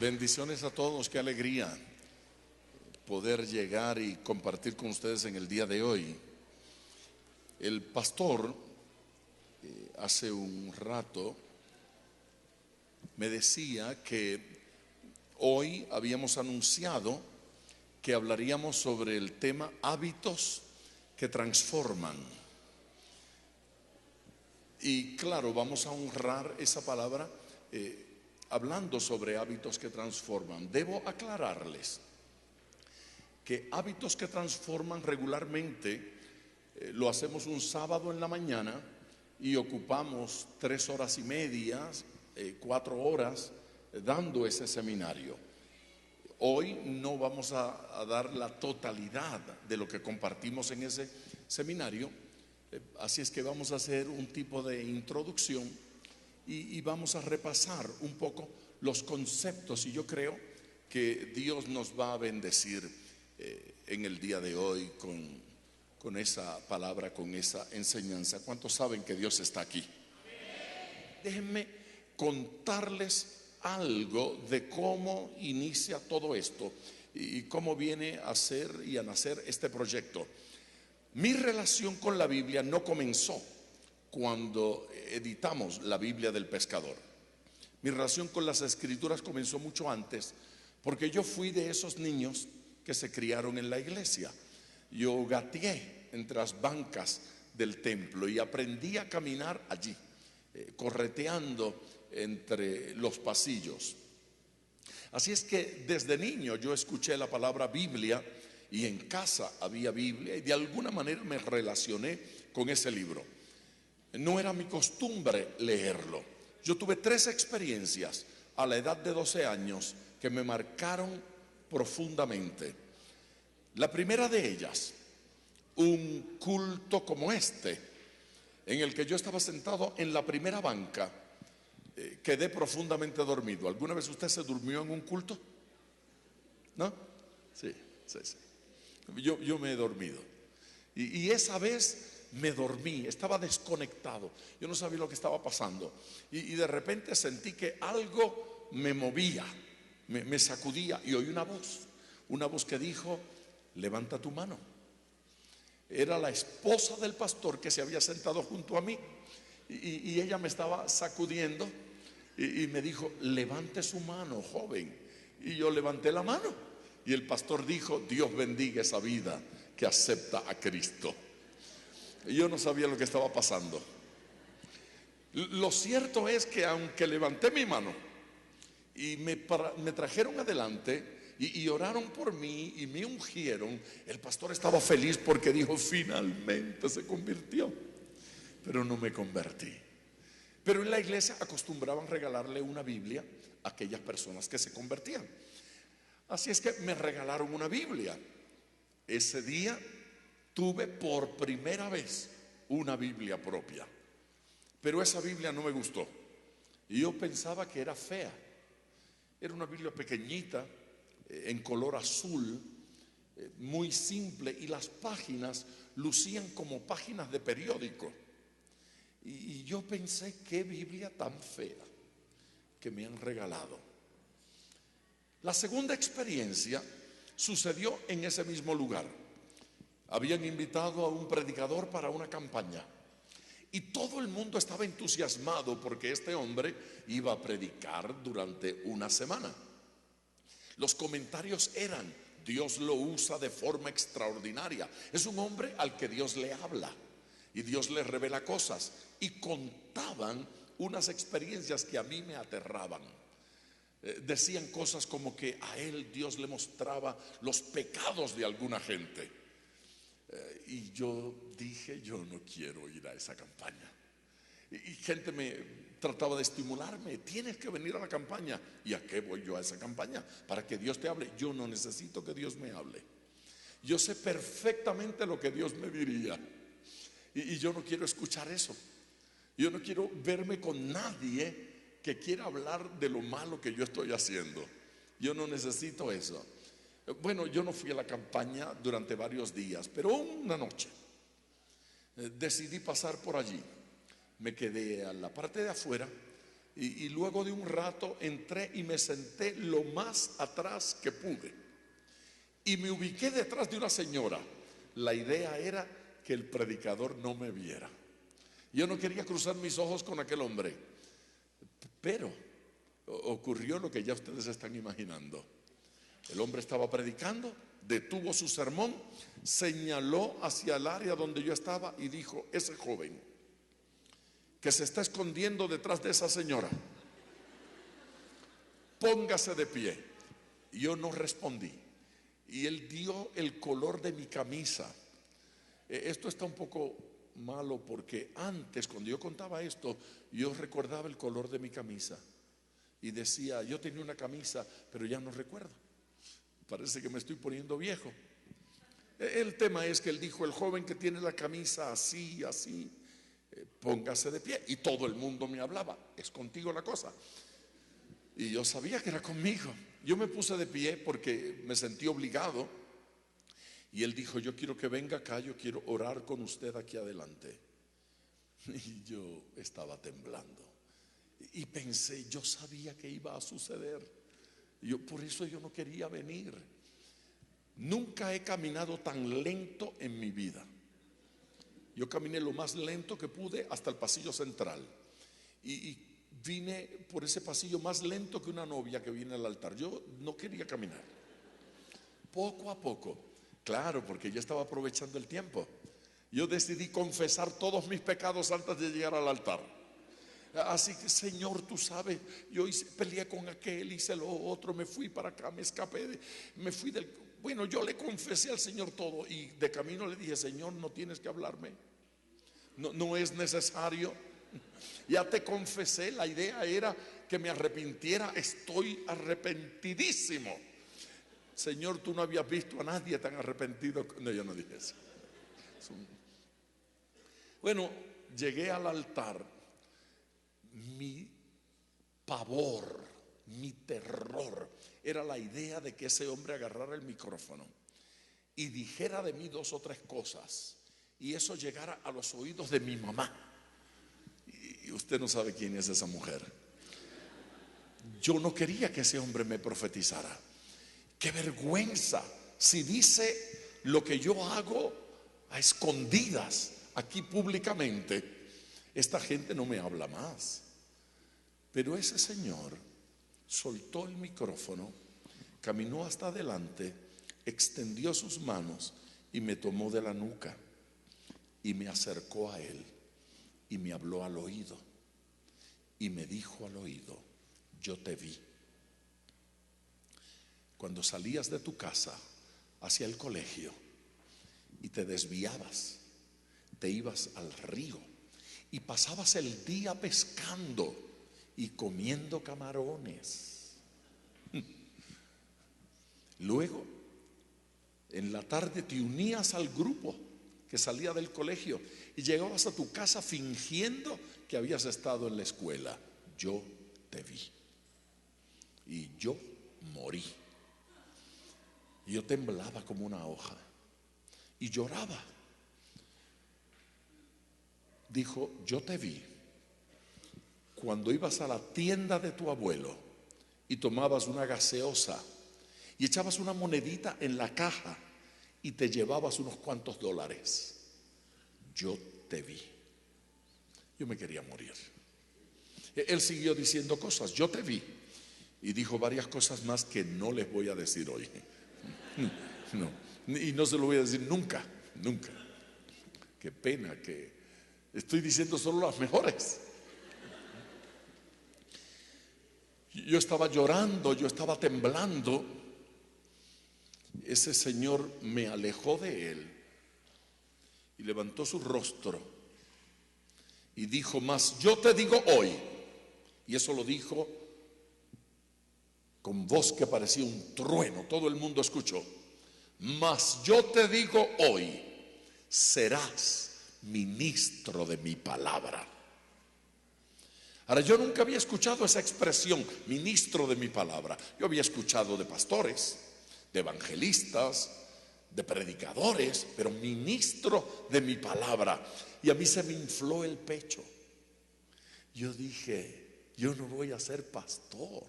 Bendiciones a todos, qué alegría poder llegar y compartir con ustedes en el día de hoy. El pastor hace un rato me decía que hoy habíamos anunciado que hablaríamos sobre el tema hábitos que transforman. Y claro, vamos a honrar esa palabra hablando sobre hábitos que transforman. Debo aclararles que hábitos que transforman regularmente lo hacemos un sábado en la mañana y ocupamos 3 horas y media, 4 horas dando ese seminario. Hoy no vamos a dar la totalidad de lo que compartimos en ese seminario, así es que vamos a hacer un tipo de introducción y vamos a repasar un poco los conceptos, y yo creo que Dios nos va a bendecir en el día de hoy con esa palabra, con esa enseñanza. ¿Cuántos saben que Dios está aquí? Déjenme contarles algo de cómo inicia todo esto y cómo viene a ser y a nacer este proyecto. Mi relación con la Biblia no comenzó cuando editamos la Biblia del Pescador. Mi relación con las Escrituras comenzó mucho antes, porque yo fui de esos niños que se criaron en la iglesia. Yo gateé entre las bancas del templo y aprendí a caminar allí, correteando entre los pasillos. Así es que desde niño yo escuché la palabra Biblia y en casa había Biblia y de alguna manera me relacioné con ese libro. No era mi costumbre leerlo. Yo tuve 3 experiencias a la edad de 12 años que me marcaron profundamente. La primera de ellas, un culto como este, en el que yo estaba sentado en la primera banca, quedé profundamente dormido. ¿Alguna vez usted se durmió en un culto? ¿No? Sí. Yo me he dormido. Y esa vez me dormí, estaba desconectado. Yo no sabía lo que estaba pasando. Y de repente sentí que algo me movía, me sacudía y oí una voz que dijo: levanta tu mano. Era la esposa del pastor que se había sentado junto a mí y ella me estaba sacudiendo y me dijo: levante su mano, joven. Y yo levanté la mano y el pastor dijo: Dios bendiga esa vida que acepta a Cristo. Y yo no sabía lo que estaba pasando. Lo cierto es que aunque levanté mi mano y me trajeron adelante y oraron por mí y me ungieron, el pastor estaba feliz porque dijo: finalmente se convirtió. Pero no me convertí. Pero en la iglesia acostumbraban regalarle una Biblia a aquellas personas que se convertían. Así es que me regalaron una Biblia. Ese día tuve por primera vez una Biblia propia. Pero esa Biblia no me gustó. Y yo pensaba que era fea. Era una Biblia pequeñita, en color azul, muy simple, y las páginas lucían como páginas de periódico. Y yo pensé: qué Biblia tan fea que me han regalado. La segunda experiencia sucedió en ese mismo lugar. Habían invitado a un predicador para una campaña y todo el mundo estaba entusiasmado porque este hombre iba a predicar durante una semana. Los comentarios eran: Dios lo usa de forma extraordinaria. Es un hombre al que Dios le habla y Dios le revela cosas. Y contaban unas experiencias que a mí me aterraban. Decían cosas como que a él Dios le mostraba los pecados de alguna gente. Y yo dije: yo no quiero ir a esa campaña. Y gente me trataba de estimularme: tienes que venir a la campaña. ¿Y a qué voy yo a esa campaña? Para que Dios te hable. Yo no necesito que Dios me hable. Yo sé perfectamente lo que Dios me diría. Y yo no quiero escuchar eso. Yo no quiero verme con nadie que quiera hablar de lo malo que yo estoy haciendo. Yo no necesito eso. Bueno, yo no fui a la campaña durante varios días, pero una noche decidí pasar por allí. Me quedé a la parte de afuera Y luego de un rato entré y me senté lo más atrás que pude. Y me ubiqué detrás de una señora. La idea era que el predicador no me viera. Yo no quería cruzar mis ojos con aquel hombre. Pero ocurrió lo que ya ustedes están imaginando. El hombre estaba predicando, detuvo su sermón, señaló hacia el área donde yo estaba y dijo: ese joven que se está escondiendo detrás de esa señora, póngase de pie. Y yo no respondí. Y él dio el color de mi camisa. Esto está un poco malo porque antes, cuando yo contaba esto, yo recordaba el color de mi camisa y decía: yo tenía una camisa, pero ya no recuerdo. Parece que me estoy poniendo viejo. El tema es que él dijo: el joven que tiene la camisa así, así, póngase de pie. Y todo el mundo me hablaba: es contigo la cosa. Y yo sabía que era conmigo. Yo me puse de pie porque me sentí obligado. Y él dijo: yo quiero que venga acá, yo quiero orar con usted aquí adelante. Y yo estaba temblando. Y pensé, yo sabía que iba a suceder. Por eso yo no quería venir. Nunca he caminado tan lento en mi vida. Yo caminé lo más lento que pude hasta el pasillo central. Y vine por ese pasillo más lento que una novia que viene al altar. Yo no quería caminar. Poco a poco. Claro, porque yo estaba aprovechando el tiempo. Yo decidí confesar todos mis pecados antes de llegar al altar. Así que, Señor, tú sabes, yo peleé con aquel, hice lo otro, me fui para acá, me escapé, me fui del... Bueno, yo le confesé al Señor todo y de camino le dije: Señor, no tienes que hablarme, no es necesario, ya te confesé, la idea era que me arrepintiera, estoy arrepentidísimo. Señor, tú no habías visto a nadie tan arrepentido. No, yo no dije eso. Bueno, llegué al altar. Mi pavor, mi terror era la idea de que ese hombre agarrara el micrófono y dijera de mí 2 o 3 cosas y eso llegara a los oídos de mi mamá. Y usted no sabe quién es esa mujer. Yo no quería que ese hombre me profetizara. Qué vergüenza si dice lo que yo hago a escondidas aquí públicamente. Esta gente no me habla más. Pero ese señor soltó el micrófono, caminó hasta adelante, extendió sus manos y me tomó de la nuca y me acercó a él y me habló al oído y me dijo al oído: yo te vi cuando salías de tu casa hacia el colegio y te desviabas, te ibas al río y pasabas el día pescando y comiendo camarones. Luego, en la tarde te unías al grupo que salía del colegio y llegabas a tu casa fingiendo que habías estado en la escuela. Yo te vi y yo morí. Y yo temblaba como una hoja y lloraba. Dijo: yo te vi cuando ibas a la tienda de tu abuelo y tomabas una gaseosa y echabas una monedita en la caja y te llevabas unos cuantos dólares. Yo te vi. Yo me quería morir. Él siguió diciendo cosas: yo te vi. Y dijo varias cosas más que no les voy a decir hoy. No, y no se lo voy a decir nunca, nunca. Qué pena que estoy diciendo solo las mejores. Yo estaba llorando, yo estaba temblando. Ese señor me alejó de él y levantó su rostro y dijo: mas yo te digo hoy. Y eso lo dijo con voz que parecía un trueno, todo el mundo escuchó: mas yo te digo hoy, serás ministro de mi palabra. Ahora, yo nunca había escuchado esa expresión, ministro de mi palabra. Yo había escuchado de pastores, de evangelistas, de predicadores, pero ministro de mi palabra. Y a mí se me infló el pecho. Yo dije, yo no voy a ser pastor,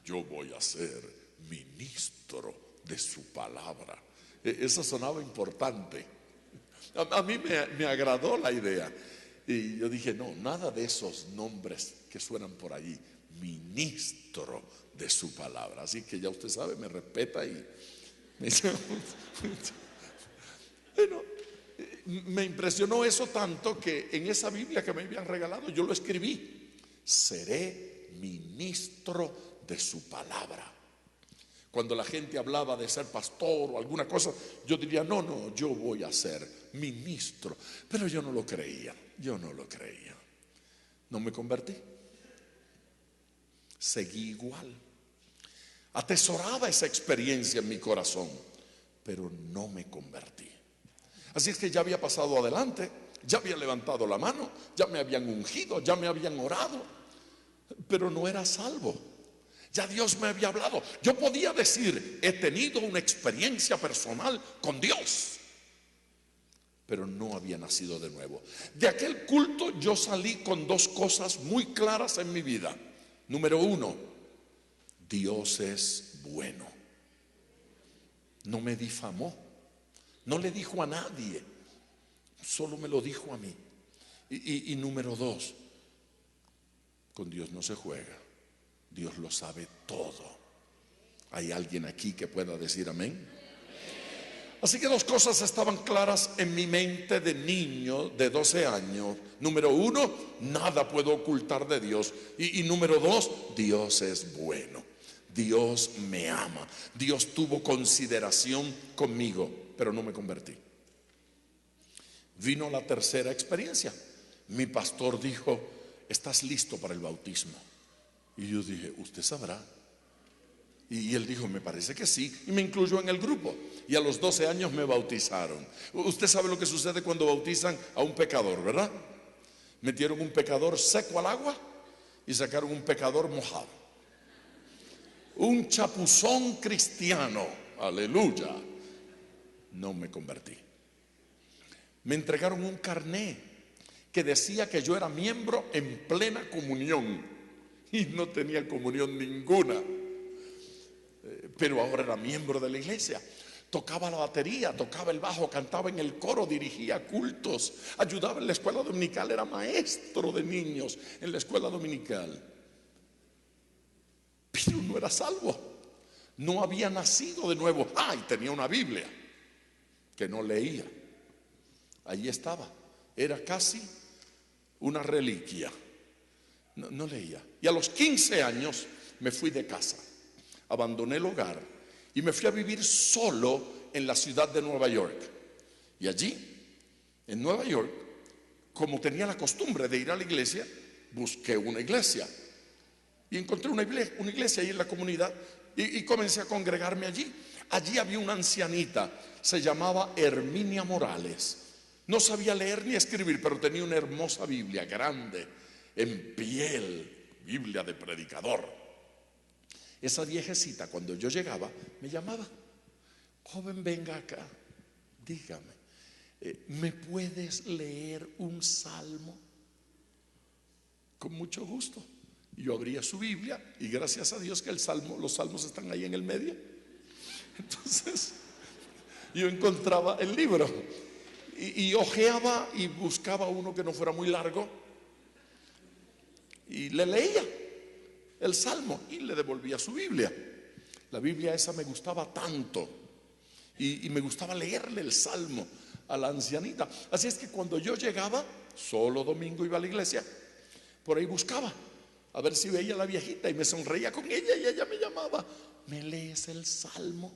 yo voy a ser ministro de su palabra. Eso sonaba importante. A mí me agradó la idea. Y yo dije, no, nada de esos nombres que suenan por allí. Ministro de su palabra. Así que ya usted sabe, me respeta y me dice, bueno, me impresionó eso tanto que en esa Biblia que me habían regalado yo lo escribí: seré ministro de su palabra. Cuando la gente hablaba de ser pastor o alguna cosa, yo diría, no, yo voy a ser ministro. Pero yo no lo creía, no me convertí. Seguí igual. Atesoraba esa experiencia en mi corazón, pero no me convertí. Así es que ya había pasado adelante, ya había levantado la mano, ya me habían ungido, ya me habían orado, pero no era salvo. Ya Dios me había hablado. Yo podía decir, he tenido una experiencia personal con Dios, pero no había nacido de nuevo. De aquel culto yo salí con dos cosas muy claras en mi vida. Número uno, Dios es bueno. No me difamó, no le dijo a nadie, solo me lo dijo a mí. Y número dos, con Dios no se juega. Dios lo sabe todo. ¿Hay alguien aquí que pueda decir amén? Así que dos cosas estaban claras en mi mente de niño de 12 años. Número uno, nada puedo ocultar de Dios. Y número dos, Dios es bueno. Dios me ama. Dios tuvo consideración conmigo, pero no me convertí. Vino la tercera experiencia. Mi pastor dijo, ¿estás listo para el bautismo? Y yo dije, usted sabrá. Y él dijo, me parece que sí. Y me incluyó en el grupo. Y a los 12 años me bautizaron. Usted sabe lo que sucede cuando bautizan a un pecador, ¿verdad? Metieron un pecador seco al agua y sacaron un pecador mojado. Un chapuzón cristiano. Aleluya. No me convertí. Me entregaron un carné que decía que yo era miembro en plena comunión. Y no tenía comunión ninguna, pero ahora era miembro de la iglesia. Tocaba la batería, tocaba el bajo, cantaba en el coro, dirigía cultos, ayudaba en la escuela dominical, era maestro de niños en la escuela dominical. Pero no era salvo, no había nacido de nuevo. Y tenía una Biblia que no leía. Allí estaba, era casi una reliquia. No leía. Y a los 15 años me fui de casa, abandoné el hogar y me fui a vivir solo en la ciudad de Nueva York. Y allí, en Nueva York, como tenía la costumbre de ir a la iglesia, busqué una iglesia. Y encontré una iglesia ahí en la comunidad y comencé a congregarme allí. Allí había una ancianita, se llamaba Herminia Morales. No sabía leer ni escribir, pero tenía una hermosa Biblia grande, en piel, Biblia de predicador. Esa viejecita, cuando yo llegaba, me llamaba, joven, venga acá, dígame, ¿me puedes leer un salmo? Con mucho gusto. Y yo abría su Biblia y gracias a Dios que los salmos están ahí en el medio. Entonces yo encontraba el libro y hojeaba y buscaba uno que no fuera muy largo y le leía el salmo y le devolvía su Biblia. La Biblia esa me gustaba tanto y me gustaba leerle el salmo a la ancianita. Así es que cuando yo llegaba, solo domingo iba a la iglesia, por ahí buscaba a ver si veía a la viejita y me sonreía con ella y ella me llamaba, ¿me lees el salmo?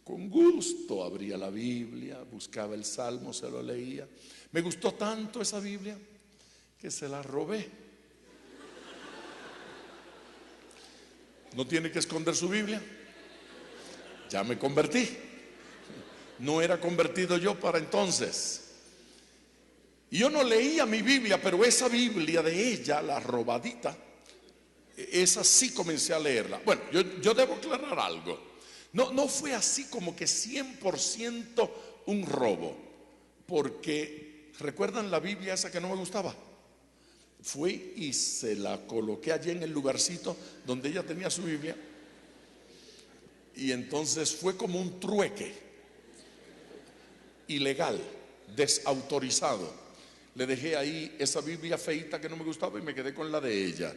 Con gusto abría la Biblia, buscaba el salmo, se lo leía. Me gustó tanto esa Biblia que se la robé. ¿No tiene que esconder su Biblia? Ya me convertí. No era convertido yo para entonces. Y yo no leía mi Biblia, pero esa Biblia de ella, la robadita, esa sí comencé a leerla. Bueno, yo debo aclarar algo. No fue así como que 100% un robo, porque ¿recuerdan la Biblia esa que no me gustaba? fui y se la coloqué allí en el lugarcito donde ella tenía su Biblia. Y entonces fue como un trueque ilegal, desautorizado. Le dejé ahí esa Biblia feita que no me gustaba y me quedé con la de ella.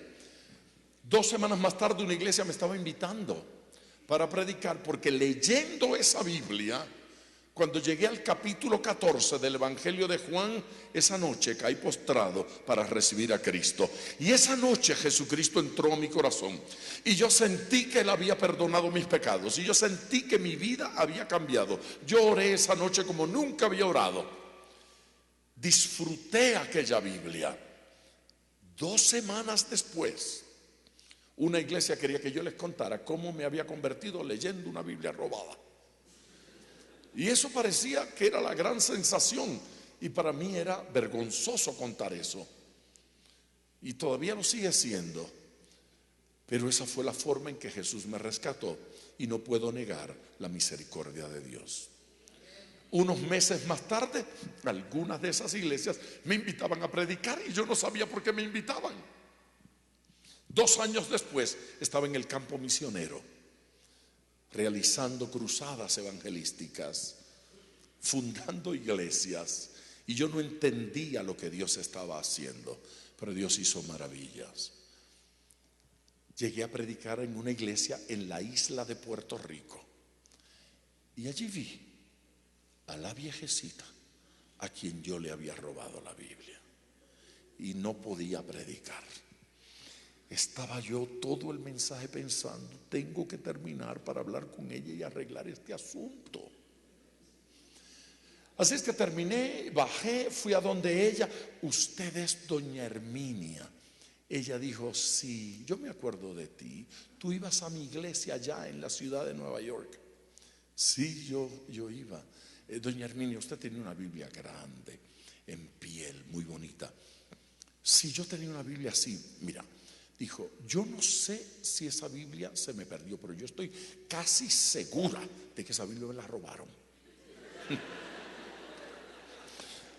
2 semanas más tarde una iglesia me estaba invitando para predicar, porque leyendo esa Biblia, cuando llegué al capítulo 14 del Evangelio de Juan, esa noche caí postrado para recibir a Cristo. Y esa noche Jesucristo entró a mi corazón y yo sentí que Él había perdonado mis pecados y yo sentí que mi vida había cambiado. Yo oré esa noche como nunca había orado. Disfruté aquella Biblia. 2 semanas después, una iglesia quería que yo les contara cómo me había convertido leyendo una Biblia robada. Y eso parecía que era la gran sensación, y para mí era vergonzoso contar eso. Y todavía lo sigue siendo. Pero esa fue la forma en que Jesús me rescató, y no puedo negar la misericordia de Dios. Unos meses más tarde, algunas de esas iglesias me invitaban a predicar y yo no sabía por qué me invitaban. 2 años después estaba en el campo misionero, realizando cruzadas evangelísticas, fundando iglesias, y yo no entendía lo que Dios estaba haciendo, pero Dios hizo maravillas. Llegué a predicar en una iglesia en la isla de Puerto Rico, y allí vi a la viejecita a quien yo le había robado la Biblia, y no podía predicar. Estaba yo todo el mensaje pensando, tengo que terminar para hablar con ella y arreglar este asunto. Así es que terminé, bajé, fui a donde ella. Usted es doña Herminia. Ella dijo, sí, yo me acuerdo de ti. Tú ibas a mi iglesia allá en la ciudad de Nueva York. Sí, yo iba. Doña Herminia, usted tenía una Biblia grande, en piel, muy bonita. Sí, yo tenía una Biblia así, mira. Dijo, yo no sé si esa Biblia se me perdió, pero yo estoy casi segura de que esa Biblia me la robaron.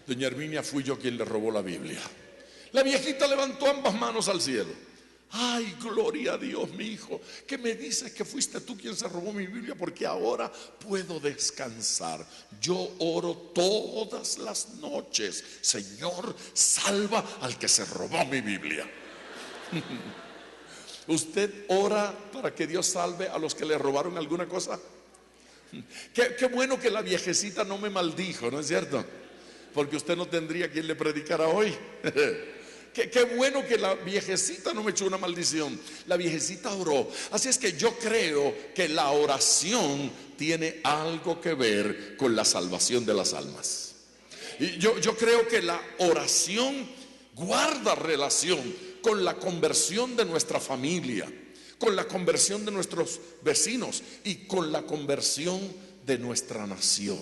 Doña Herminia, fui yo quien le robó la Biblia. La viejita levantó ambas manos al cielo. Ay, gloria a Dios, mi hijo, que me dices que fuiste tú quien se robó mi Biblia, porque ahora puedo descansar. Yo oro todas las noches, Señor, salva al que se robó mi Biblia. ¿Usted ora para que Dios salve a los que le robaron alguna cosa? Qué bueno que la viejecita no me maldijo, ¿no es cierto? Porque usted no tendría quien le predicara hoy. Qué bueno que la viejecita no me echó una maldición. La viejecita oró. Así es que yo creo que la oración tiene algo que ver con la salvación de las almas. Y yo creo que la oración guarda relación con la conversión de nuestra familia, con la conversión de nuestros vecinos y con la conversión de nuestra nación.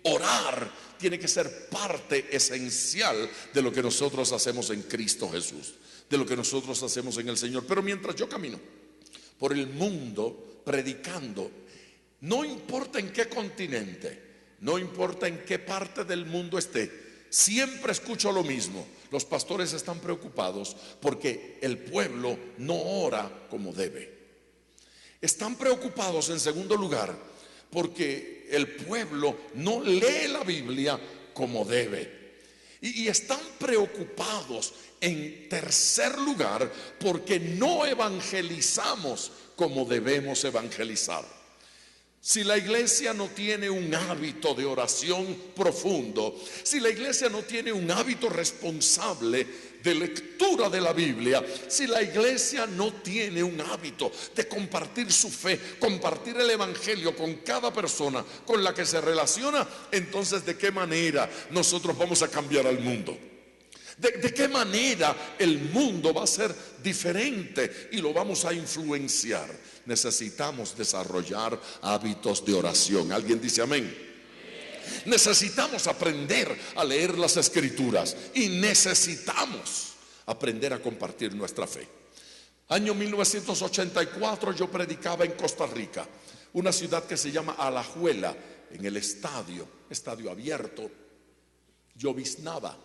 Orar tiene que ser parte esencial de lo que nosotros hacemos en Cristo Jesús, de lo que nosotros hacemos en el Señor. Pero mientras yo camino por el mundo predicando, no importa en qué continente, no importa en qué parte del mundo esté, siempre escucho lo mismo. Los pastores están preocupados porque el pueblo no ora como debe. Están preocupados, en segundo lugar, porque el pueblo no lee la Biblia como debe. Y están preocupados, en tercer lugar, porque no evangelizamos como debemos evangelizar. Si la iglesia no tiene un hábito de oración profundo, si la iglesia no tiene un hábito responsable de lectura de la Biblia, si la iglesia no tiene un hábito de compartir su fe, compartir el evangelio con cada persona con la que se relaciona, entonces ¿de qué manera nosotros vamos a cambiar al mundo? ¿De qué manera el mundo va a ser diferente y lo vamos a influenciar? Necesitamos desarrollar hábitos de oración. ¿Alguien dice amén? Necesitamos aprender a leer las Escrituras y necesitamos aprender a compartir nuestra fe. Año 1984 yo predicaba en Costa Rica, una ciudad que se llama Alajuela, en el estadio abierto, lloviznaba.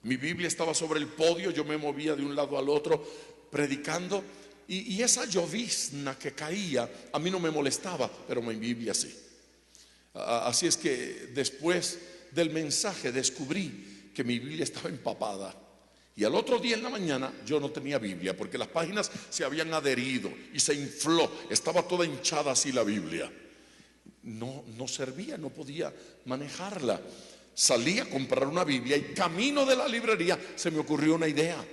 Mi Biblia estaba sobre el podio, yo me movía de un lado al otro predicando, y esa llovizna que caía a mí no me molestaba, pero mi Biblia sí. Así es que después del mensaje descubrí que mi Biblia estaba empapada. Y al otro día en la mañana yo no tenía Biblia porque las páginas se habían adherido y se infló, estaba toda hinchada así la Biblia. No servía, no podía manejarla. Salí a comprar una Biblia y camino de la librería se me ocurrió una idea.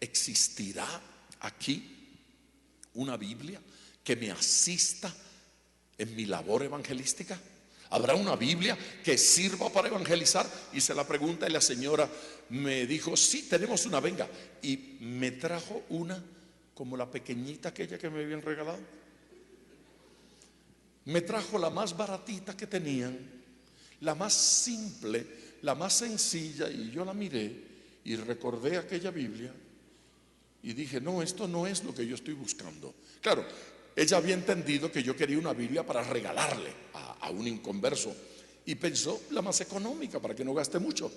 ¿Existirá aquí una Biblia que me asista en mi labor evangelística? ¿Habrá una Biblia que sirva para evangelizar? Hice la pregunta y la señora me dijo, sí, tenemos una, venga. Y me trajo una como la pequeñita aquella que me habían regalado. Me trajo la más baratita que tenían, la más simple, la más sencilla, y yo la miré y recordé aquella Biblia y dije, no, esto no es lo que yo estoy buscando. Claro, ella había entendido que yo quería una Biblia para regalarle a un inconverso y pensó la más económica para que no gaste mucho.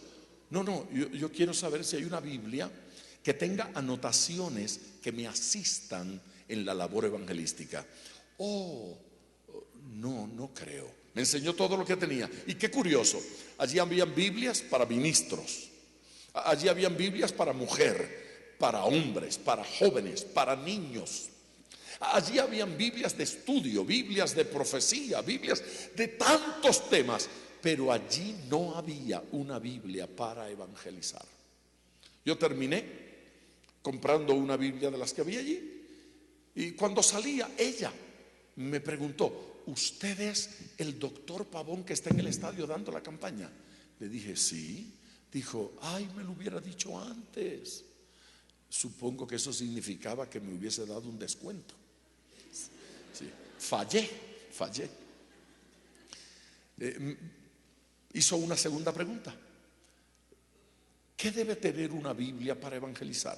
No, yo quiero saber si hay una Biblia que tenga anotaciones que me asistan en la labor evangelística. No creo. Me enseñó todo lo que tenía. Y qué curioso, allí habían Biblias para ministros, allí habían Biblias para mujer, para hombres, para jóvenes, para niños. Allí habían Biblias de estudio, Biblias de profecía, Biblias de tantos temas, pero allí no había una Biblia para evangelizar. Yo terminé comprando una Biblia de las que había allí y cuando salía ella me preguntó, ¿usted es el doctor Pavón que está en el estadio dando la campaña? Le dije, sí. Dijo, ay, me lo hubiera dicho antes. Supongo que eso significaba que me hubiese dado un descuento. Sí, fallé. Hizo una segunda pregunta. ¿Qué debe tener una Biblia para evangelizar?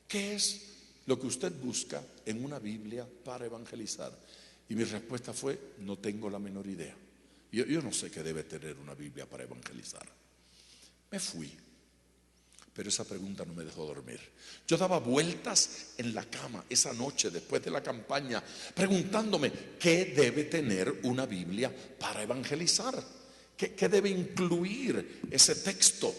¿Qué es lo que usted busca en una Biblia para evangelizar? Y mi respuesta fue, no tengo la menor idea. Yo no sé qué debe tener una Biblia para evangelizar. Me fui, pero esa pregunta no me dejó dormir. Yo daba vueltas en la cama esa noche después de la campaña, preguntándome qué debe tener una Biblia para evangelizar, qué debe incluir ese texto.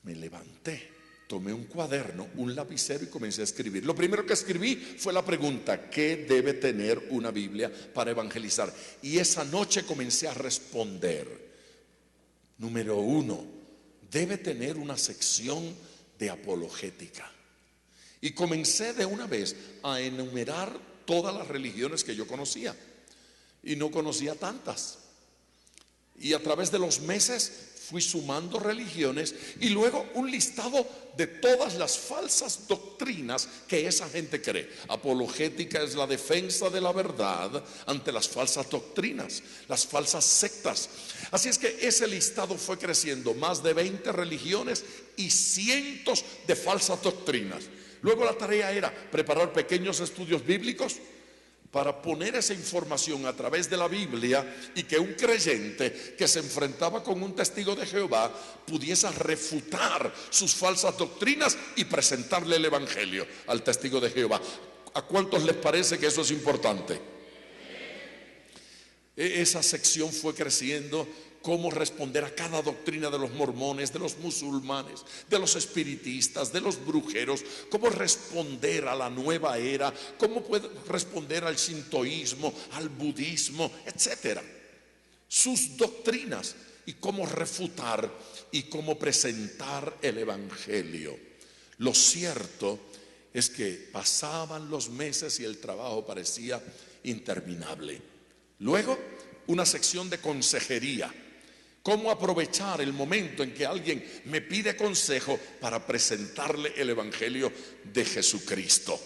Me levanté, tomé un cuaderno, un lapicero y comencé a escribir. Lo primero que escribí fue la pregunta, ¿qué debe tener una Biblia para evangelizar? Y esa noche comencé a responder. Número 1, debe tener una sección de apologética. Y comencé de una vez a enumerar todas las religiones que yo conocía. Y no conocía tantas. Y a través de los meses fui sumando religiones y luego un listado de todas las falsas doctrinas que esa gente cree. Apologética es la defensa de la verdad ante las falsas doctrinas, las falsas sectas. Así es que ese listado fue creciendo, más de 20 religiones y cientos de falsas doctrinas. Luego la tarea era preparar pequeños estudios bíblicos para poner esa información a través de la Biblia y que un creyente que se enfrentaba con un testigo de Jehová pudiese refutar sus falsas doctrinas y presentarle el evangelio al testigo de Jehová. ¿A cuántos les parece que eso es importante? Esa sección fue creciendo. Cómo responder a cada doctrina de los mormones, de los musulmanes, de los espiritistas, de los brujeros, cómo responder a la nueva era, cómo puede responder al shintoísmo, al budismo, etcétera. Sus doctrinas y cómo refutar y cómo presentar el evangelio. Lo cierto es que pasaban los meses y el trabajo parecía interminable. Luego, una sección de consejería. Cómo aprovechar el momento en que alguien me pide consejo para presentarle el evangelio de Jesucristo.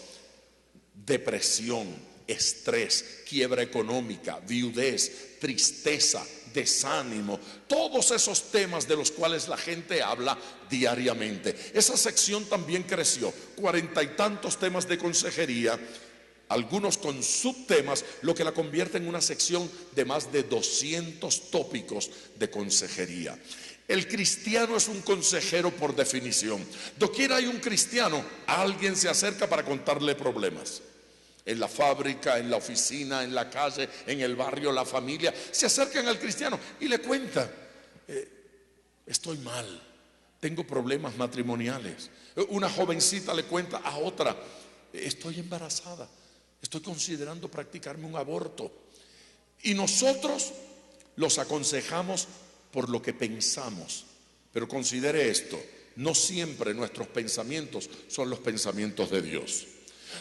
Depresión, estrés, quiebra económica, viudez, tristeza, desánimo, todos esos temas de los cuales la gente habla diariamente. Esa sección también creció, 40 y tantos temas de consejería, algunos con subtemas, lo que la convierte en una sección de más de 200 tópicos de consejería. El cristiano es un consejero por definición. Doquiera hay un cristiano, alguien se acerca para contarle problemas. En la fábrica, en la oficina, en la calle, en el barrio, la familia, se acercan al cristiano y le cuentan: estoy mal, tengo problemas matrimoniales. Una jovencita le cuenta a otra: estoy embarazada, estoy considerando practicarme un aborto. Y nosotros los aconsejamos por lo que pensamos. Pero considere esto: no siempre nuestros pensamientos son los pensamientos de Dios.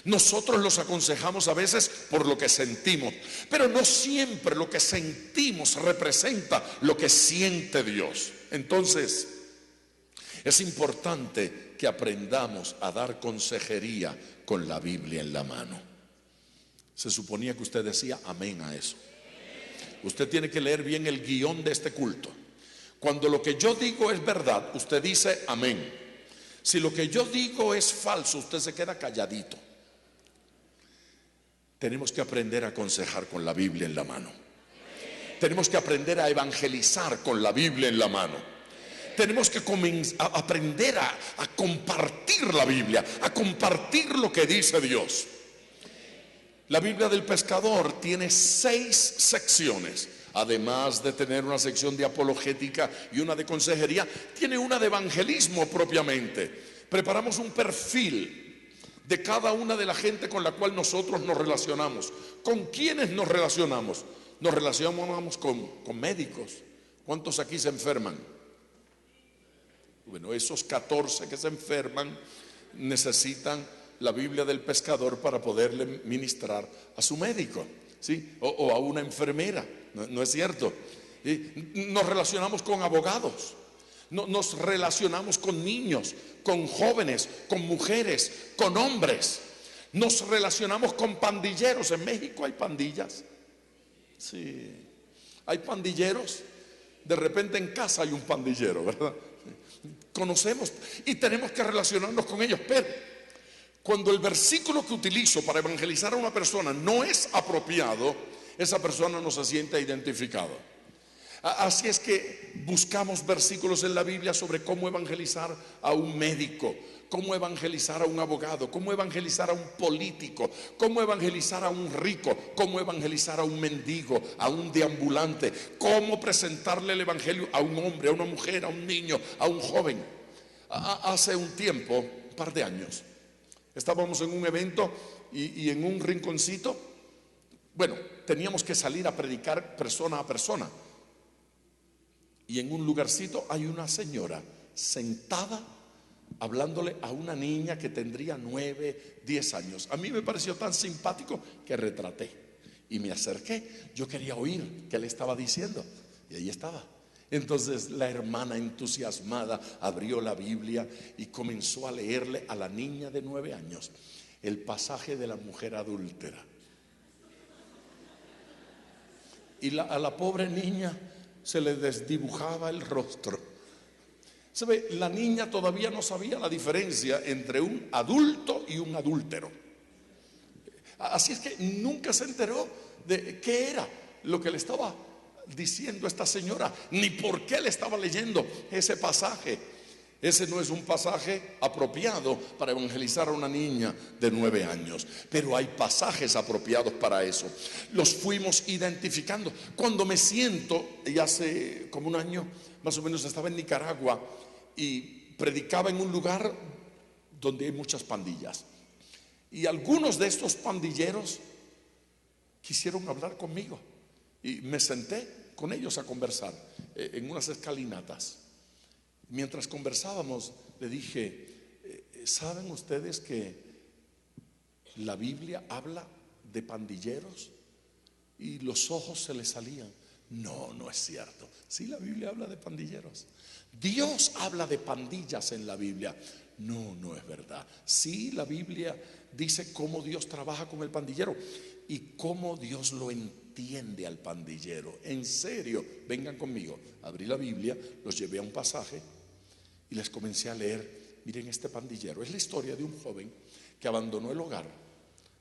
Nosotros los aconsejamos a veces por lo que sentimos, pero no siempre lo que sentimos representa lo que siente Dios. Entonces, es importante que aprendamos a dar consejería con la Biblia en la mano. Se suponía que usted decía amén a eso. Usted tiene que leer bien el guión de este culto. Cuando lo que yo digo es verdad, usted dice amén. Si lo que yo digo es falso, usted se queda calladito. Tenemos que aprender a aconsejar con la Biblia en la mano. Tenemos que aprender a evangelizar con la Biblia en la mano. Tenemos que aprender a compartir la Biblia, a compartir lo que dice Dios. La Biblia del Pescador tiene 6 secciones. Además de tener una sección de apologética y una de consejería, tiene una de evangelismo propiamente. Preparamos un perfil de cada una de la gente con la cual nosotros nos relacionamos. ¿Con quiénes nos relacionamos? Nos relacionamos con médicos. ¿Cuántos aquí se enferman? Bueno, esos 14 que se enferman necesitan la Biblia del Pescador para poderle ministrar a su médico, ¿sí? O a una enfermera, ¿no es cierto? Nos relacionamos con abogados. Nos relacionamos con niños, con jóvenes, con mujeres, con hombres. Nos relacionamos con pandilleros. En México hay pandillas. Sí, hay pandilleros. De repente en casa hay un pandillero, ¿verdad? Conocemos y tenemos que relacionarnos con ellos. Pero cuando el versículo que utilizo para evangelizar a una persona no es apropiado, esa persona no se siente identificada. Así es que buscamos versículos en la Biblia sobre cómo evangelizar a un médico, cómo evangelizar a un abogado, cómo evangelizar a un político, cómo evangelizar a un rico, cómo evangelizar a un mendigo, a un deambulante, cómo presentarle el evangelio a un hombre, a una mujer, a un niño, a un joven. Hace un tiempo, un par de años, estábamos en un evento y en un rinconcito, bueno, teníamos que salir a predicar persona a persona. Y en un lugarcito hay una señora sentada hablándole a una niña que tendría 9, 10 años. A mí me pareció tan simpático que retraté y me acerqué. Yo quería oír qué le estaba diciendo y ahí estaba. Entonces la hermana entusiasmada abrió la Biblia y comenzó a leerle a la niña de 9 años el pasaje de la mujer adúltera. Y a la pobre niña se le desdibujaba el rostro. ¿Sabe? La niña todavía no sabía la diferencia entre un adulto y un adúltero. Así es que nunca se enteró de qué era lo que le estaba diciendo esta señora, ni por qué le estaba leyendo ese pasaje. Ese no es un pasaje apropiado para evangelizar a una niña de 9 años, pero hay pasajes apropiados para eso. Los fuimos identificando. Cuando me siento, y hace como un año más o menos estaba en Nicaragua y predicaba en un lugar donde hay muchas pandillas. Y algunos de estos pandilleros quisieron hablar conmigo y me senté con ellos a conversar en unas escalinatas. Mientras conversábamos, le dije: ¿saben ustedes que la Biblia habla de pandilleros? Y los ojos se le salían. No, no es cierto. Sí, la Biblia habla de pandilleros. Dios habla de pandillas en la Biblia. No, no es verdad. Sí, la Biblia dice cómo Dios trabaja con el pandillero y cómo Dios lo entiende al pandillero. En serio, vengan conmigo. Abrí la Biblia, los llevé a un pasaje y les comencé a leer. Miren, este pandillero es la historia de un joven que abandonó el hogar,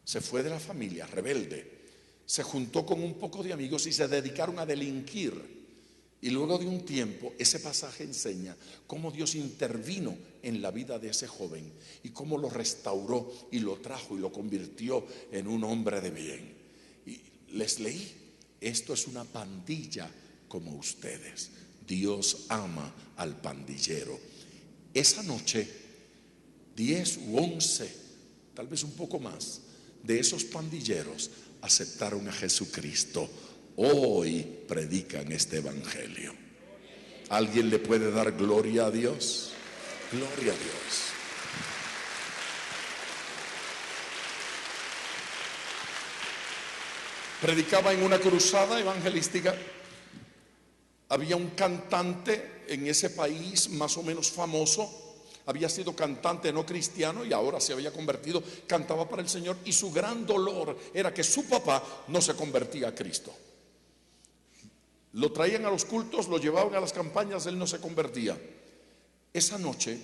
se fue de la familia, rebelde, se juntó con un poco de amigos y se dedicaron a delinquir. Y luego de un tiempo, ese pasaje enseña cómo Dios intervino en la vida de ese joven y cómo lo restauró y lo trajo y lo convirtió en un hombre de bien. Y les leí, esto es una pandilla como ustedes. Dios ama al pandillero. Esa noche, 10 u 11, tal vez un poco más, de esos pandilleros aceptaron a Jesucristo. Hoy predican este evangelio. ¿Alguien le puede dar gloria a Dios? Gloria a Dios. Predicaba en una cruzada evangelística. Había un cantante en ese país más o menos famoso. Había sido cantante no cristiano y ahora se había convertido, cantaba para el Señor, y su gran dolor era que su papá no se convertía a Cristo. Lo traían a los cultos, lo llevaban a las campañas, él no se convertía. Esa noche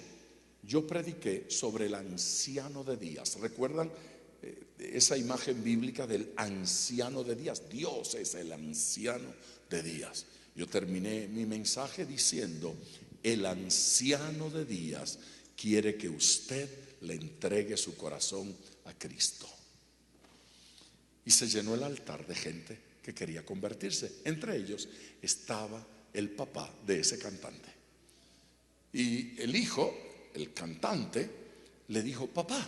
yo prediqué sobre el anciano de días. ¿Recuerdan esa imagen bíblica del anciano de días? Dios es el anciano de días. Yo terminé mi mensaje diciendo: el anciano de días quiere que usted le entregue su corazón a Cristo. Y se llenó el altar de gente que quería convertirse. Entre ellos estaba el papá de ese cantante. Y el hijo, el cantante, le dijo: papá,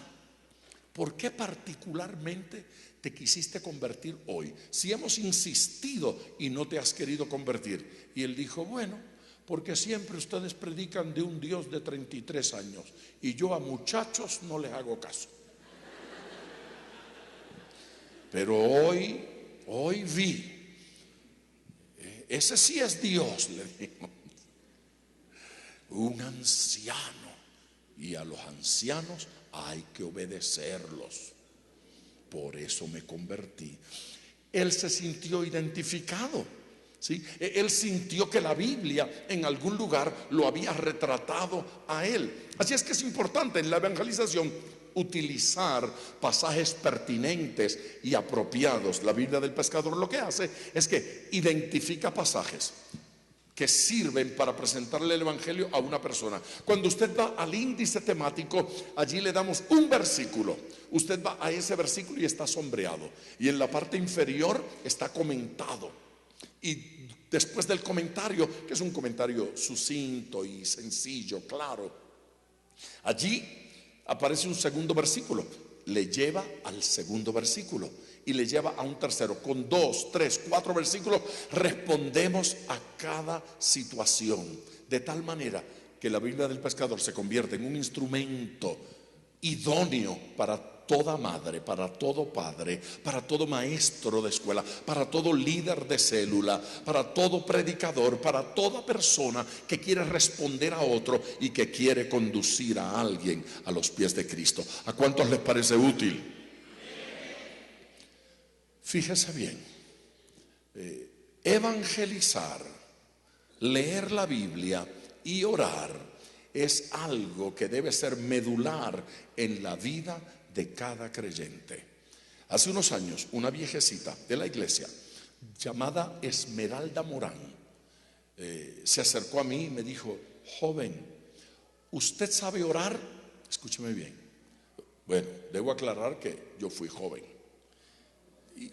¿por qué particularmente te quisiste convertir hoy? Si hemos insistido y no te has querido convertir. Y él dijo: bueno, porque siempre ustedes predican de un Dios de 33 años y yo a muchachos no les hago caso. Pero hoy vi, ese sí es Dios, le dijo, un anciano, y a los ancianos hay que obedecerlos. Por eso me convertí. Él se sintió identificado, ¿sí? Él sintió que la Biblia en algún lugar lo había retratado a él. Así es que es importante en la evangelización utilizar pasajes pertinentes y apropiados. La Biblia del Pescador lo que hace es que identifica pasajes que sirven para presentarle el evangelio a una persona. Cuando usted va al índice temático, allí le damos un versículo. Usted va a ese versículo y está sombreado, y en la parte inferior está comentado. Y después del comentario, que es un comentario sucinto y sencillo, claro, allí aparece un segundo versículo, le lleva al segundo versículo y le lleva a un tercero. Con 2, 3, 4 versículos respondemos a cada situación, de tal manera que la Biblia del Pescador se convierte en un instrumento idóneo para toda madre, para todo padre, para todo maestro de escuela, para todo líder de célula, para todo predicador, para toda persona que quiere responder a otro y que quiere conducir a alguien a los pies de Cristo. ¿A cuántos les parece útil? Fíjese bien, evangelizar, leer la Biblia y orar es algo que debe ser medular en la vida de cada creyente. Hace unos años, una viejecita de la iglesia llamada Esmeralda Morán se acercó a mí y me dijo: joven, ¿usted sabe orar? Escúcheme bien. Bueno, debo aclarar que yo fui joven. Y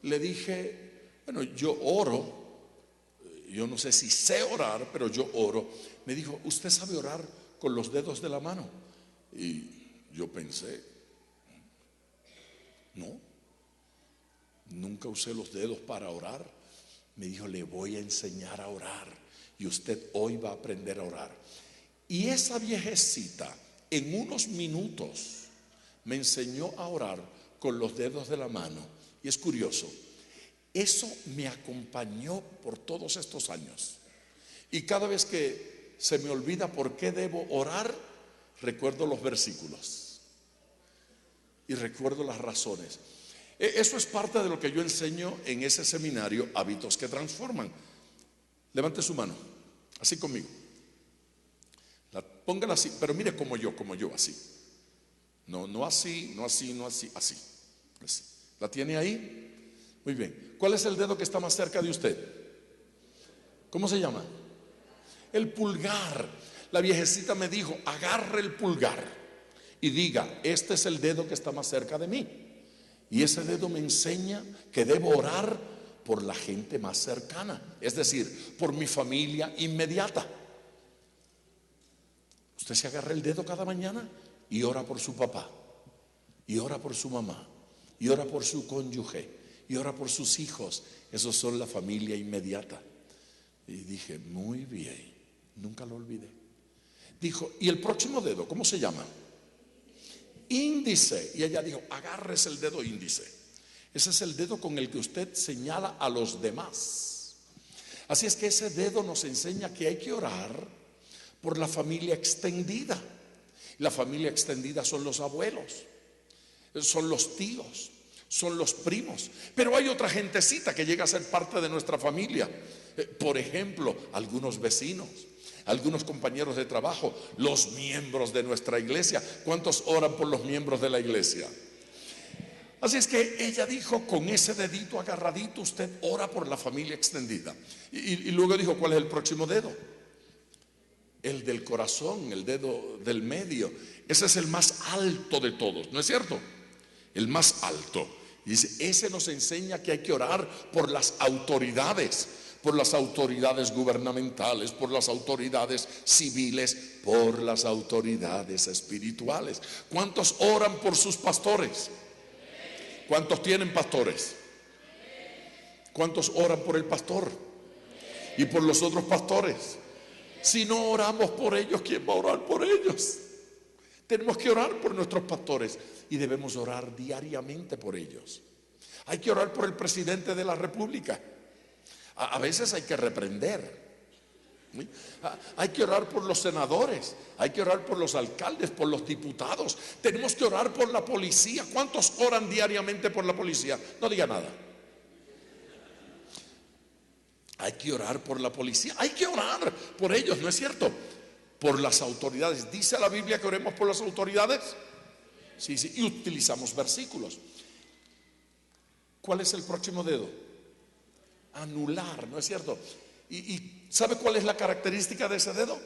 le dije: bueno, yo oro. Yo no sé si sé orar, pero yo oro. Me dijo: ¿usted sabe orar con los dedos de la mano? Y yo pensé: no, nunca usé los dedos para orar. Me dijo: le voy a enseñar a orar y usted hoy va a aprender a orar. Y esa viejecita en unos minutos me enseñó a orar con los dedos de la mano. Y es curioso, eso me acompañó por todos estos años. Y cada vez que se me olvida por qué debo orar, recuerdo los versículos y recuerdo las razones. Eso es parte de lo que yo enseño en ese seminario, Hábitos que Transforman. Levante su mano, así conmigo. Póngala así, pero mire como yo, así. No así, no así, no así, así. ¿La tiene ahí? Muy bien. ¿Cuál es el dedo que está más cerca de usted? ¿Cómo se llama? El pulgar. La viejecita me dijo, agarre el pulgar y diga, este es el dedo que está más cerca de mí. Y ese dedo me enseña que debo orar por la gente más cercana, es decir, por mi familia inmediata. Usted se agarra el dedo cada mañana y ora por su papá, y ora por su mamá, y ora por su cónyuge, y ora por sus hijos. Esos son la familia inmediata. Y dije, muy bien, nunca lo olvidé. Dijo, ¿y el próximo dedo cómo se llama? Índice. Y ella dijo, agárrese el dedo índice. Ese es el dedo con el que usted señala a los demás. Así es que ese dedo nos enseña que hay que orar por la familia extendida. La familia extendida son los abuelos, son los tíos, son los primos. Pero hay otra gentecita que llega a ser parte de nuestra familia. Por ejemplo, algunos vecinos, algunos compañeros de trabajo, los miembros de nuestra iglesia. ¿Cuántos oran por los miembros de la iglesia? Así es que ella dijo, con ese dedito agarradito usted ora por la familia extendida. Y luego dijo, ¿cuál es el próximo dedo? El del corazón, el dedo del medio. Ese es el más alto de todos, ¿no es cierto? El más alto. Y dice, ese nos enseña que hay que orar por las autoridades gubernamentales, por las autoridades civiles, por las autoridades espirituales. ¿Cuántos oran por sus pastores? ¿Cuántos tienen pastores? ¿Cuántos oran por el pastor? Y por los otros pastores. Si no oramos por ellos, ¿quién va a orar por ellos? Tenemos que orar por nuestros pastores y debemos orar diariamente por ellos. Hay que orar por el presidente de la República. A veces hay que reprender. ¿Sí? Hay que orar por los senadores, hay que orar por los alcaldes, por los diputados. Tenemos que orar por la policía. ¿Cuántos oran diariamente por la policía? No diga nada. Hay que orar por la policía, hay que orar por ellos, ¿no es cierto? Por las autoridades. ¿Dice la Biblia que oremos por las autoridades? Sí, sí, y utilizamos versículos. ¿Cuál es el próximo dedo? Anular, ¿no es cierto? ¿Y sabe cuál es la característica de ese dedo?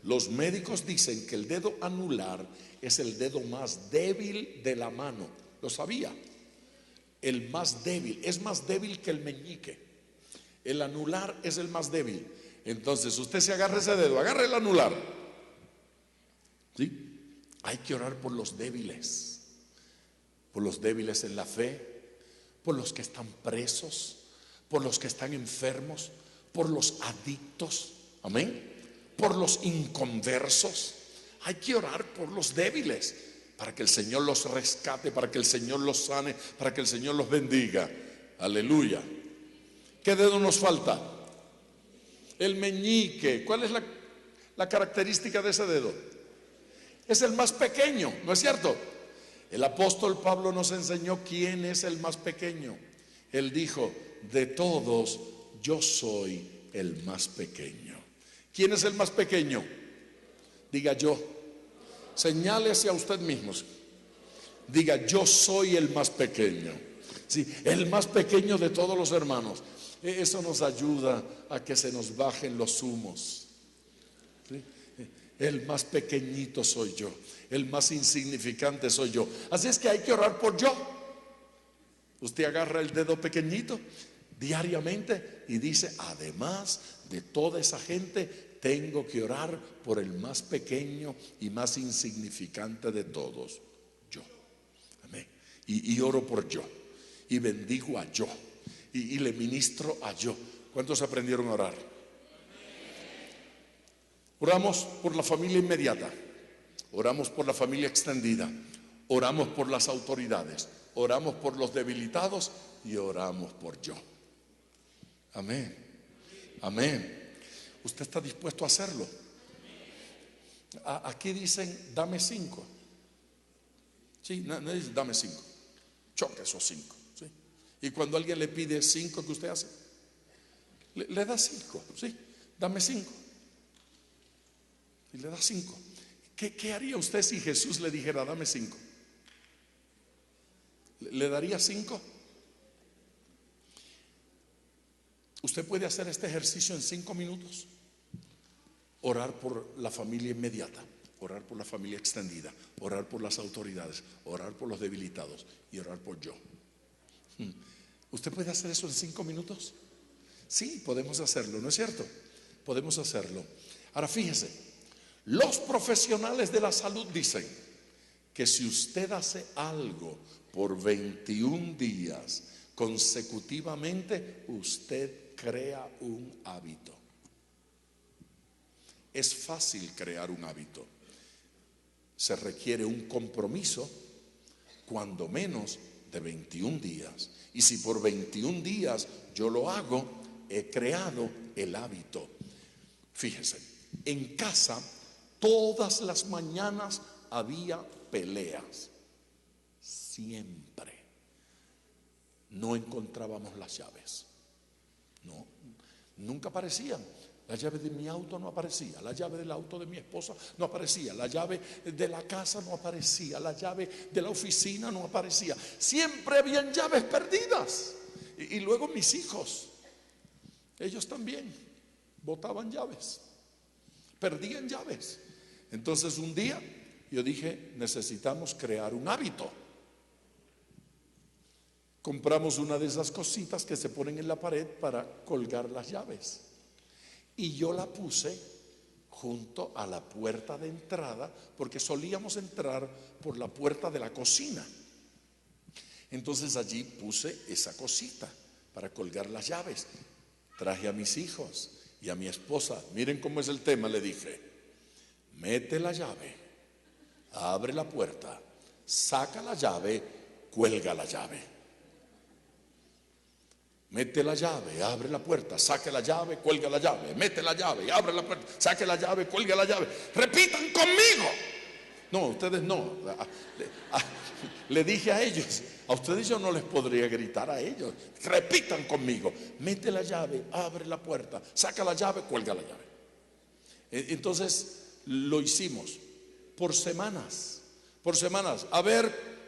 Los médicos dicen que el dedo anular es el dedo más débil de la mano. ¿Lo sabía? El más débil, es más débil que el meñique. El anular es el más débil. Entonces usted se agarra ese dedo, agarra el anular. ¿Sí? Hay que orar por los débiles en la fe, por los que están presos, por los que están enfermos, por los adictos, amén, por los inconversos. Hay que orar por los débiles para que el Señor los rescate, para que el Señor los sane, para que el Señor los bendiga. Aleluya. ¿Qué dedo nos falta? El meñique. ¿Cuál es la característica de ese dedo? Es el más pequeño, ¿no es cierto? El apóstol Pablo nos enseñó quién es el más pequeño. Él dijo, de todos yo soy el más pequeño. ¿Quién es el más pequeño? Diga yo. Señálese a usted mismo. Diga, yo soy el más pequeño. Sí, el más pequeño de todos los hermanos. Eso nos ayuda a que se nos bajen los humos. ¿Sí? El más pequeñito soy yo, el más insignificante soy yo. Así es que hay que orar por yo. Usted agarra el dedo pequeñito diariamente y dice, además de toda esa gente, tengo que orar por el más pequeño y más insignificante de todos, yo. Amén. Y oro por yo, y bendigo a yo, y le ministro a yo. ¿Cuántos aprendieron a orar? Oramos por la familia inmediata, oramos por la familia extendida, oramos por las autoridades, oramos por los debilitados y oramos por yo. Amén. Amén. ¿Usted está dispuesto a hacerlo? Aquí dicen, dame 5. Sí, no dice, dame 5. Choque esos 5. ¿Sí? Y cuando alguien le pide 5, ¿qué usted hace? Le da 5. ¿Sí? Dame 5. Y le da 5. ¿Qué haría usted si Jesús le dijera, dame 5? ¿Le daría 5? Usted puede hacer este ejercicio en 5 minutos. Orar por la familia inmediata, orar por la familia extendida, orar por las autoridades, orar por los debilitados y orar por yo. ¿Usted puede hacer eso en 5 minutos? Sí, podemos hacerlo, ¿no es cierto? Podemos hacerlo. Ahora fíjese, los profesionales de la salud dicen que si usted hace algo por 21 días consecutivamente, usted crea un hábito. Es fácil crear un hábito. Se requiere un compromiso, cuando menos de 21 días. Y si por 21 días yo lo hago, he creado el hábito. Fíjese, en casa todas las mañanas había peleas. Siempre. No encontrábamos las llaves. No, nunca aparecían. La llave de mi auto no aparecía, la llave del auto de mi esposa no aparecía, la llave de la casa no aparecía, la llave de la oficina no aparecía. Siempre habían llaves perdidas. Y luego mis hijos, ellos también botaban llaves, perdían llaves. Entonces un día yo dije, necesitamos crear un hábito. Compramos una de esas cositas que se ponen en la pared para colgar las llaves. Y yo la puse junto a la puerta de entrada, porque solíamos entrar por la puerta de la cocina. Entonces allí puse esa cosita para colgar las llaves. Traje a mis hijos y a mi esposa. Miren cómo es el tema, le dije. Mete la llave, abre la puerta, saca la llave, cuelga la llave. Mete la llave, abre la puerta, saque la llave, cuelga la llave. Mete la llave, abre la puerta, saque la llave, cuelga la llave. Repitan conmigo. No, ustedes no. Le dije a ellos, a ustedes yo no les podría gritar a ellos. Repitan conmigo. Mete la llave, abre la puerta, saca la llave, cuelga la llave. Entonces lo hicimos por semanas. Por semanas. A ver.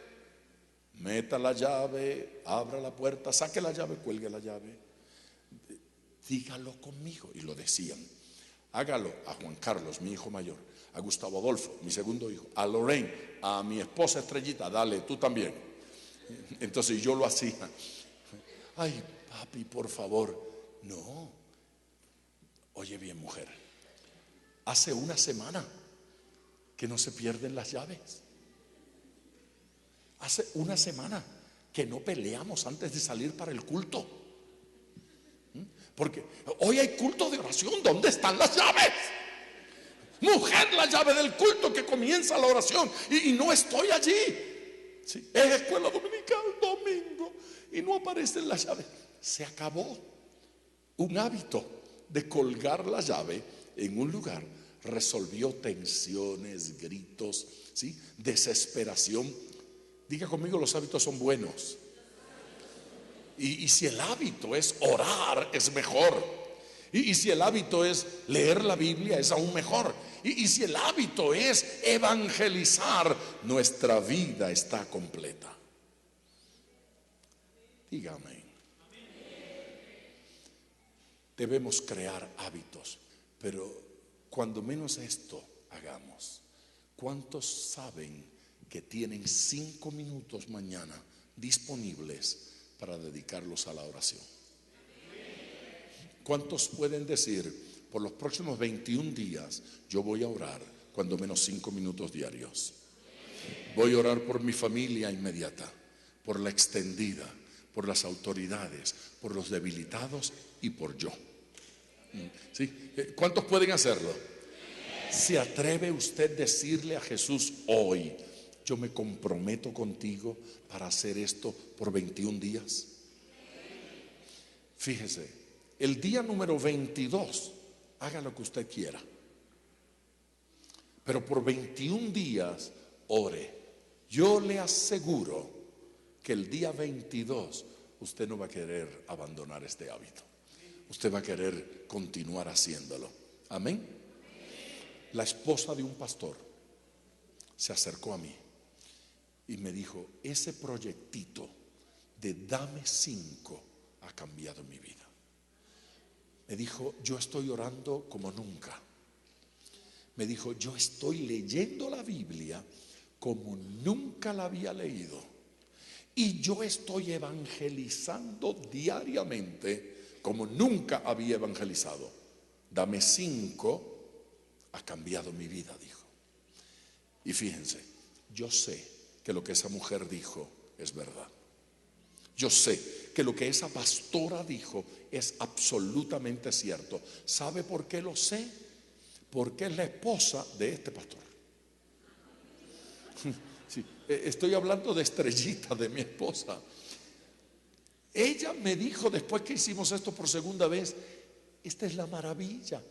Meta la llave, abra la puerta, saque la llave, cuelgue la llave. Dígalo conmigo. Y lo decían. Hágalo a Juan Carlos, mi hijo mayor, a Gustavo Adolfo, mi segundo hijo, a Lorraine, a mi esposa Estrellita, dale, tú también. Entonces yo lo hacía. Ay, papi, por favor. No. Oye bien, mujer. Hace una semana que no se pierden las llaves. Hace una semana que no peleamos antes de salir para el culto. Porque hoy hay culto de oración. ¿Dónde están las llaves? Mujer, la llave del culto que comienza la oración y no estoy allí. ¿Sí? Es escuela dominical, domingo, y no aparecen las llaves. Se acabó. Un hábito de colgar la llave en un lugar resolvió tensiones, gritos, ¿sí? Desesperación. Diga conmigo, los hábitos son buenos. Y si el hábito es orar, es mejor. Y si el hábito es leer la Biblia, es aún mejor. Y si el hábito es evangelizar, nuestra vida está completa. Dígame. Debemos crear hábitos, pero cuando menos esto hagamos. ¿Cuántos saben que tienen 5 minutos mañana disponibles para dedicarlos a la oración? ¿Cuántos pueden decir, por los próximos 21 días yo voy a orar cuando menos 5 minutos diarios? Voy a orar por mi familia inmediata, por la extendida, por las autoridades, por los debilitados y por yo. ¿Sí? ¿Cuántos pueden hacerlo? ¿Se atreve usted a decirle a Jesús hoy: yo me comprometo contigo para hacer esto por 21 días? Fíjese, el día número 22, haga lo que usted quiera, pero por 21 días ore. Yo le aseguro que el día 22 usted no va a querer abandonar este hábito. Usted va a querer continuar haciéndolo. Amén. La esposa de un pastor se acercó a mí y me dijo: ese proyectito de dame 5 ha cambiado mi vida. Me dijo, yo estoy orando como nunca. Me dijo, yo estoy leyendo la Biblia como nunca la había leído. Y yo estoy evangelizando diariamente como nunca había evangelizado. Dame 5, ha cambiado mi vida, dijo. Y fíjense, yo sé que lo que esa mujer dijo es verdad. Yo sé que lo que esa pastora dijo es absolutamente cierto. ¿Sabe por qué lo sé? Porque es la esposa de este pastor. Sí, estoy hablando de Estrellita, de mi esposa. Ella me dijo después que hicimos esto por segunda vez, esta es la maravilla.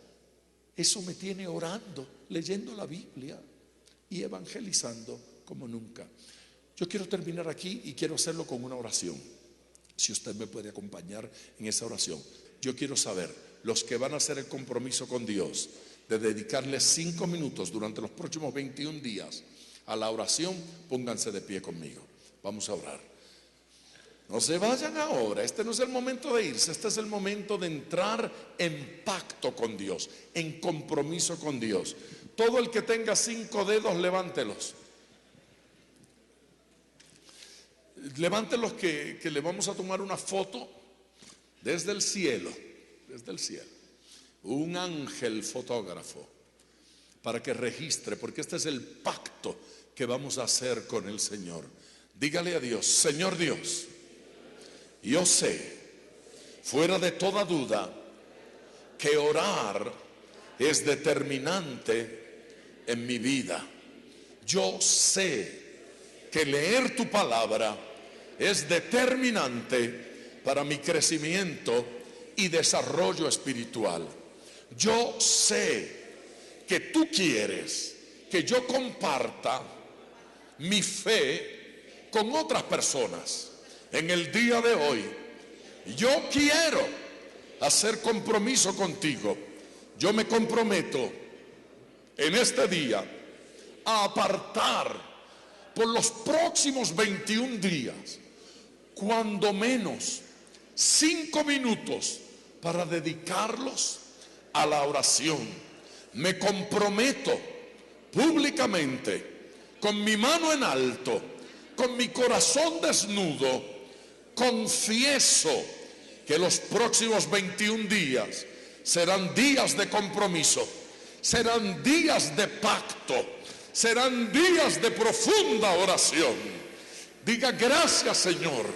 Eso me tiene orando, leyendo la Biblia y evangelizando como nunca. Yo quiero terminar aquí y quiero hacerlo con una oración. Si usted me puede acompañar en esa oración. Yo quiero saber, los que van a hacer el compromiso con Dios de dedicarle 5 minutos durante los próximos 21 días a la oración, pónganse de pie conmigo. Vamos a orar. No se vayan ahora, este no es el momento de irse, este es el momento de entrar en pacto con Dios, en compromiso con Dios. Todo el que tenga 5 dedos, levántelos. Levántelos que le vamos a tomar una foto desde el cielo, desde el cielo. Un ángel fotógrafo para que registre, porque este es el pacto que vamos a hacer con el Señor. Dígale a Dios, Señor Dios, yo sé, fuera de toda duda, que orar es determinante en mi vida. Yo sé que leer tu palabra es determinante para mi crecimiento y desarrollo espiritual. Yo sé que tú quieres que yo comparta mi fe con otras personas. En el día de hoy, yo quiero hacer compromiso contigo. Yo me comprometo en este día a apartar por los próximos 21 días, cuando menos 5 minutos para dedicarlos a la oración. Me comprometo públicamente, con mi mano en alto, con mi corazón desnudo, confieso que los próximos 21 días serán días de compromiso, serán días de pacto, serán días de profunda oración. Diga gracias, Señor.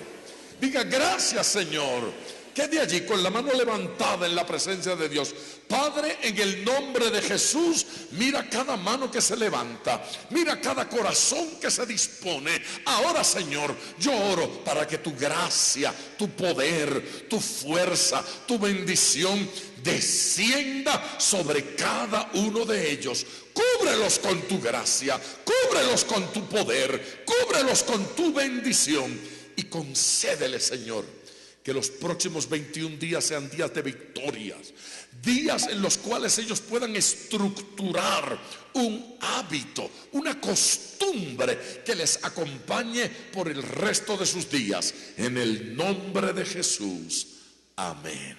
Diga gracias, Señor. Quede allí con la mano levantada en la presencia de Dios. Padre, en el nombre de Jesús, mira cada mano que se levanta, mira cada corazón que se dispone. Ahora, Señor, yo oro para que tu gracia, tu poder, tu fuerza, tu bendición descienda sobre cada uno de ellos. Cúbrelos con tu gracia, cúbrelos con tu poder, cúbrelos con tu bendición y concédele, Señor, que los próximos 21 días sean días de victorias, días en los cuales ellos puedan estructurar un hábito, una costumbre que les acompañe por el resto de sus días. En el nombre de Jesús, amén.